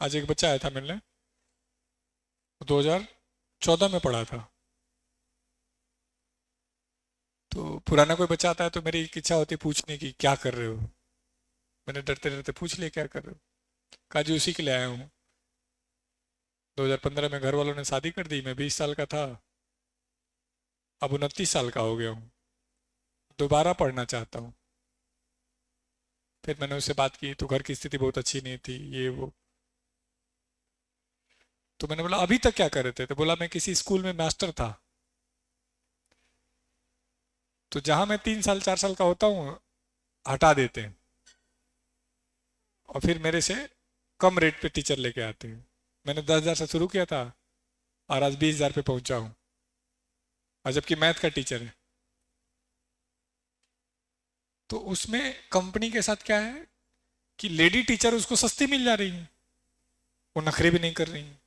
आज एक बच्चा आया था मिलने, 2014 में पढ़ा था। तो पुराना कोई बच्चा आता है तो मेरी एक इच्छा होती है पूछने की, क्या कर रहे हो। मैंने डरते डरते पूछ लिया, क्या कर रहे हो। कहा जी उसी के लिए आया हूँ। 2015 में घर वालों ने शादी कर दी, मैं 20 साल का था, अब 29 साल का हो गया हूँ, दोबारा पढ़ना चाहता हूँ। फिर मैंने उससे बात की तो घर की स्थिति बहुत अच्छी नहीं थी, ये वो। तो मैंने बोला अभी तक क्या कर रहे थे, तो बोला मैं किसी स्कूल में मास्टर था। तो जहां मैं 3 साल 4 साल का होता हूँ हटा देते हैं और फिर मेरे से कम रेट पे टीचर लेके आते हैं। मैंने 10,000 से शुरू किया था और आज 20,000 पे पहुंचा हूँ, और जबकि मैथ का टीचर है। तो उसमें कंपनी के साथ क्या है कि लेडी टीचर उसको सस्ती मिल जा रही है, वो नखरे भी नहीं कर रही है,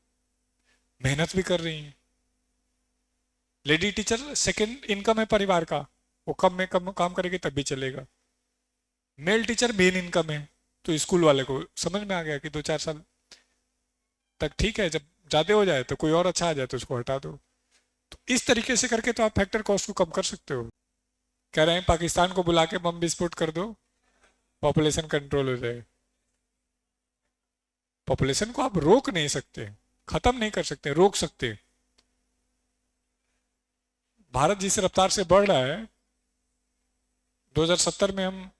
मेहनत भी कर रही है। लेडी टीचर सेकंड इनकम है परिवार का, वो कम में कम काम करेगी तब भी चलेगा। मेल टीचर मेन इनकम है। तो स्कूल वाले को समझ में आ गया कि 2 4 साल तक ठीक है, जब ज्यादा हो जाए तो कोई और अच्छा आ जाए तो उसको हटा दो। तो इस तरीके से करके तो आप फैक्टर कॉस्ट को कम कर सकते हो। कह रहे हैं पाकिस्तान को बुला के बम विस्फोट कर दो, पॉपुलेशन कंट्रोल हो जाए। पॉपुलेशन को आप रोक नहीं सकते, खत्म नहीं कर सकते, रोक सकते। भारत जिस रफ्तार से बढ़ रहा है, 2070 में हम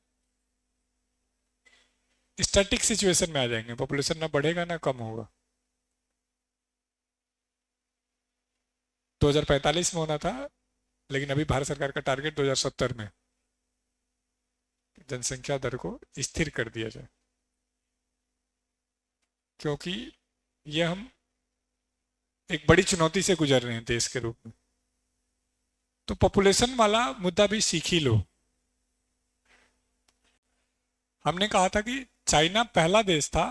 स्टैटिक सिचुएशन में आ जाएंगे, पॉपुलेशन ना बढ़ेगा ना कम होगा। 2045 में होना था, लेकिन अभी भारत सरकार का टारगेट 2070 में जनसंख्या दर को स्थिर कर दिया जाए, क्योंकि ये हम एक बड़ी चुनौती से गुजर रहे हैं देश के रूप में। तो पॉपुलेशन वाला मुद्दा भी सीख ही लो। हमने कहा था कि चाइना पहला देश था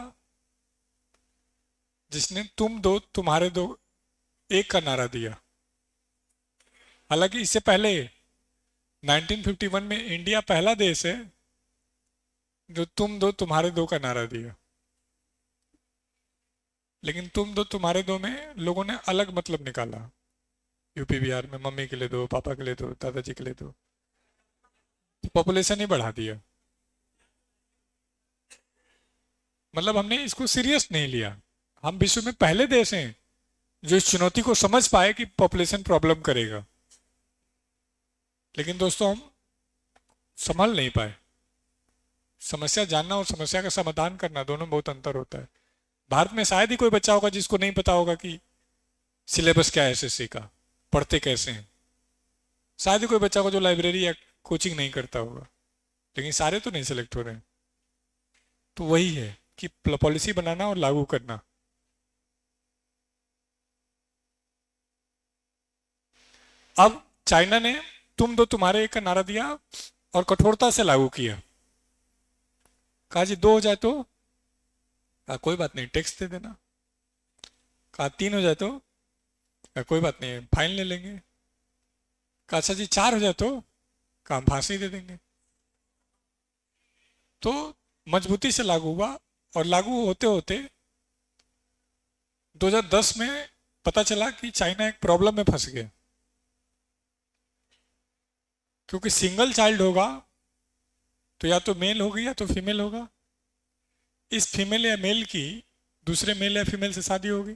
जिसने तुम दो तुम्हारे दो एक का नारा दिया। हालांकि इससे पहले 1951 में इंडिया पहला देश है जो तुम दो तुम्हारे दो का नारा दिया। लेकिन तुम दो तुम्हारे दो में लोगों ने अलग मतलब निकाला। यूपी बिहार में मम्मी के लिए दो, पापा के लिए दो, दादाजी के लिए दो, तो पॉपुलेशन ही बढ़ा दिया। मतलब हमने इसको सीरियस नहीं लिया। हम विश्व में पहले देश हैं जो इस चुनौती को समझ पाए कि पॉपुलेशन प्रॉब्लम करेगा, लेकिन दोस्तों हम संभल नहीं पाए। समस्या जानना और समस्या का समाधान करना दोनों में बहुत अंतर होता है। भारत में शायद ही कोई बच्चा होगा जिसको नहीं पता होगा कि सिलेबस क्या है एसएससी का, पढ़ते कैसे हैं। शायद ही कोई बच्चा होगा जो लाइब्रेरी या कोचिंग नहीं करता होगा, लेकिन सारे तो नहीं सिलेक्ट हो रहे हैं। तो वही है कि पॉलिसी बनाना और लागू करना। अब चाइना ने तुम दो तुम्हारे एक का नारा दिया और कठोरता से लागू किया। कहा जी 2 हो जाए तो, कहा कोई बात नहीं टैक्स दे देना। कहा 3 हो जाए तो, कहा कोई बात नहीं फाइन ले लेंगे। कहा अच्छा जी 4 हो जाए तो, कहा हम फांसी दे देंगे। तो मजबूती से लागू हुआ, और लागू होते होते 2010 में पता चला कि चाइना एक प्रॉब्लम में फंस गया, क्योंकि सिंगल चाइल्ड होगा तो या तो मेल होगी या तो फीमेल होगा। इस फीमेल या मेल की दूसरे मेल या फीमेल से शादी होगी।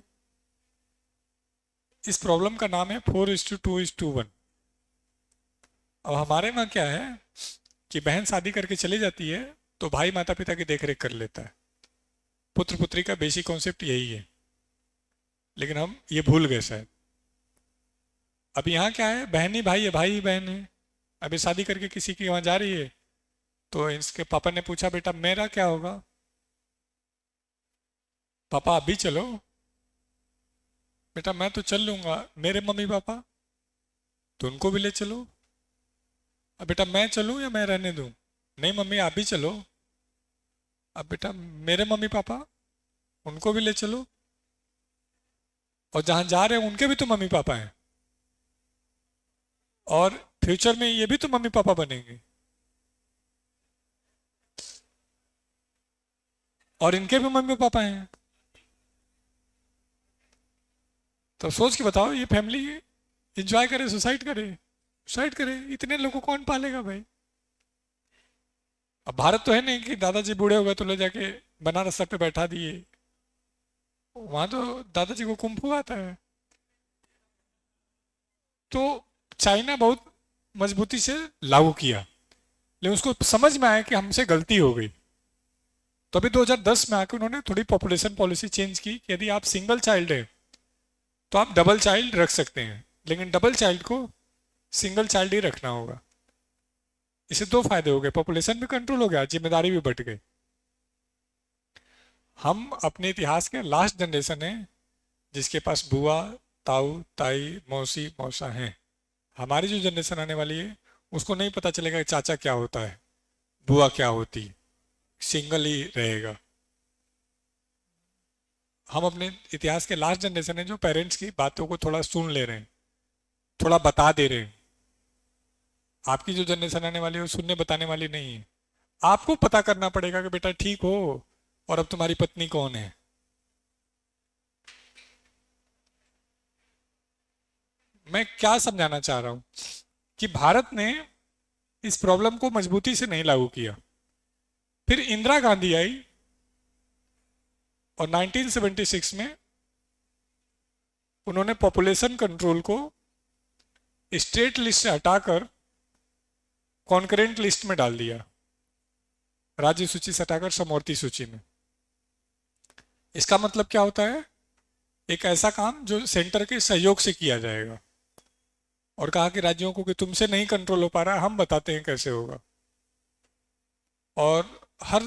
इस प्रॉब्लम का नाम है 4:2:1। अब हमारे वहां क्या है कि बहन शादी करके चली जाती है तो भाई माता पिता की देखरेख कर लेता है। पुत्र पुत्री का बेसिक कॉन्सेप्ट यही है, लेकिन हम ये भूल गए शायद। अब यहाँ क्या है, बहन ही भाई है, भाई ही बहन है। अभी शादी करके किसी की वहां जा रही है तो इसके पापा ने पूछा बेटा मेरा क्या होगा। पापा अभी चलो। बेटा मैं तो चल लूंगा, मेरे मम्मी पापा, तो उनको भी ले चलो। अब बेटा मैं चलूं या मैं रहने दूं। नहीं मम्मी आप भी चलो। अब बेटा मेरे मम्मी पापा, उनको भी ले चलो। और जहां जा रहे हैं उनके भी तो मम्मी पापा हैं, और फ्यूचर में ये भी तो मम्मी पापा बनेंगे, और इनके भी मम्मी पापा हैं। तो सोच के बताओ, ये फैमिली एंजॉय करे, सुसाइड करे, सुसाइड करे, इतने लोगों को कौन पालेगा भाई? अब भारत तो है नहीं कि दादाजी बूढ़े हो गए तो ले जाके बनारस तक पे बैठा दिए। वहां तो दादाजी को कुंफू आता है। तो चाइना बहुत मजबूती से लागू किया, लेकिन उसको समझ में आया कि हमसे गलती हो गई। तो अभी 2010 में आके उन्होंने थोड़ी पॉपुलेशन पॉलिसी चेंज की कि यदि आप सिंगल चाइल्ड है तो आप डबल चाइल्ड रख सकते हैं, लेकिन डबल चाइल्ड को सिंगल चाइल्ड ही रखना होगा। इससे दो फायदे हो गए, पॉपुलेशन भी कंट्रोल हो गया, जिम्मेदारी भी बट गई। हम अपने इतिहास के लास्ट जनरेशन है जिसके पास बुआ, ताऊ, ताई, मौसी, मौसा हैं। हमारी जो जनरेशन आने वाली है उसको नहीं पता चलेगा कि चाचा क्या होता है, बुआ क्या होती, सिंगल ही रहेगा। हम अपने इतिहास के लास्ट जनरेशन है जो पेरेंट्स की बातों को थोड़ा सुन ले रहे हैं, थोड़ा बता दे रहे हैं। आपकी जो जनरेशन आने वाली है वो सुनने बताने वाली नहीं है। आपको पता करना पड़ेगा कि बेटा ठीक हो और अब तुम्हारी पत्नी कौन है। मैं क्या समझाना चाह रहा हूं कि भारत ने इस प्रॉब्लम को मजबूती से नहीं लागू किया। फिर इंदिरा गांधी आई और 1976 में उन्होंने पॉपुलेशन कंट्रोल को स्टेट लिस्ट से हटाकर कॉन्करेंट लिस्ट में डाल दिया, राज्य सूची से हटाकर समवर्ती सूची में। इसका मतलब क्या होता है? एक ऐसा काम जो सेंटर के सहयोग से किया जाएगा, और कहा कि राज्यों को कि तुमसे नहीं कंट्रोल हो पा रहा, हम बताते हैं कैसे होगा। और हर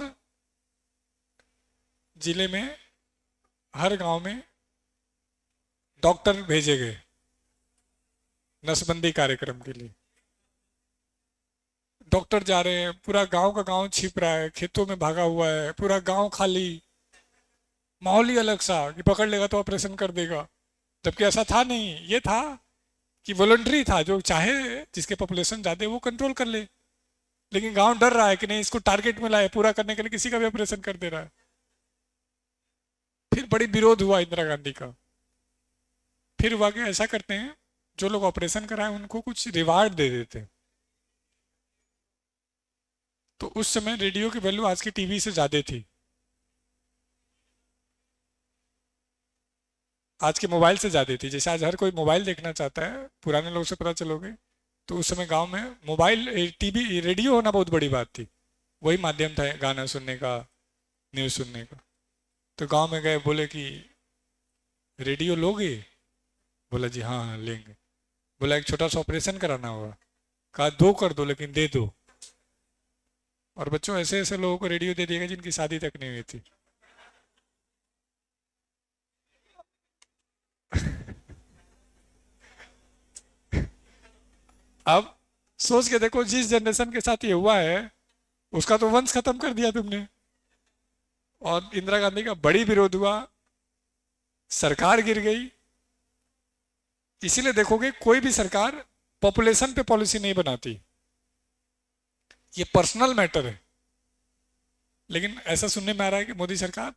जिले में, हर गांव में डॉक्टर भेजे गए नसबंदी कार्यक्रम के लिए। डॉक्टर जा रहे हैं, पूरा गांव का गांव छिप रहा है, खेतों में भागा हुआ है, पूरा गांव खाली, माहौल ही अलग सा कि पकड़ लेगा तो ऑपरेशन कर देगा। जबकि ऐसा था नहीं, ये था कि वॉलंटरी था, जो चाहे जिसके पॉपुलेशन ज्यादा वो कंट्रोल कर ले। लेकिन गांव डर रहा है कि नहीं, इसको टारगेट मिला है, पूरा करने के लिए किसी का भी ऑपरेशन कर दे रहा है। फिर बड़ी विरोध हुआ इंदिरा गांधी का। फिर हुआ कि ऐसा करते हैं, जो लोग ऑपरेशन कराए उनको कुछ रिवार्ड दे देते हैं। तो उस समय रेडियो की वैल्यू आज की टीवी से ज्यादा थी, आज के मोबाइल से ज्यादा थी। जैसे आज हर कोई मोबाइल देखना चाहता है, पुराने लोग से पता चलोगे तो उस समय गांव में मोबाइल, टीवी, रेडियो होना बहुत बड़ी बात थी। वही माध्यम था गाना सुनने का, न्यूज सुनने का। तो गांव में गए, बोले कि रेडियो लोगे? बोला जी हाँ हाँ लेंगे। बोला एक छोटा सा ऑपरेशन कराना होगा। कहा दो कर दो, लेकिन दे दो। और बच्चों, ऐसे ऐसे लोगों को रेडियो दे दिएगा जिनकी शादी तक नहीं हुई थी। अब सोच के देखो, जिस जनरेशन के साथ ये हुआ है उसका तो वंश खत्म कर दिया तुमने। और इंदिरा गांधी का बड़ी विरोध हुआ, सरकार गिर गई। इसीलिए देखोगे कोई भी सरकार पॉपुलेशन पे पॉलिसी नहीं बनाती, ये पर्सनल मैटर है। लेकिन ऐसा सुनने में आ रहा है कि मोदी सरकार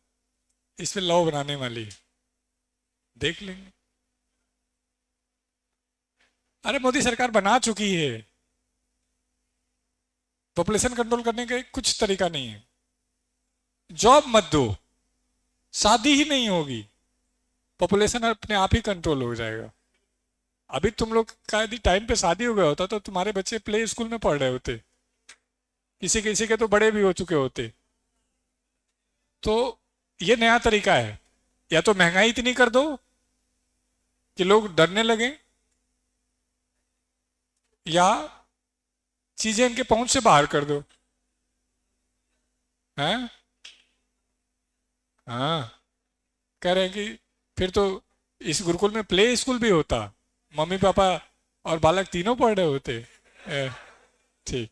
इस पे लॉ बनाने वाली है, देख लेंगे। अरे मोदी सरकार बना चुकी है। पॉपुलेशन कंट्रोल करने का कुछ तरीका नहीं है। जॉब मत दो, शादी ही नहीं होगी, पॉपुलेशन अपने आप ही कंट्रोल हो जाएगा। अभी तुम लोग का यदि टाइम पे शादी हो गया होता तो तुम्हारे बच्चे प्ले स्कूल में पढ़ रहे होते, किसी किसी के तो बड़े भी हो चुके होते। तो ये नया तरीका है। या तो महंगाई इतनी कर दो कि लोग डरने लगे, या चीजें इनके पहुंच से बाहर कर दो। हैं? हाँ, कह रहे हैं कि फिर तो इस गुरुकुल में प्ले स्कूल भी होता, मम्मी पापा और बालक तीनों पढ़ रहे होते। ठीक।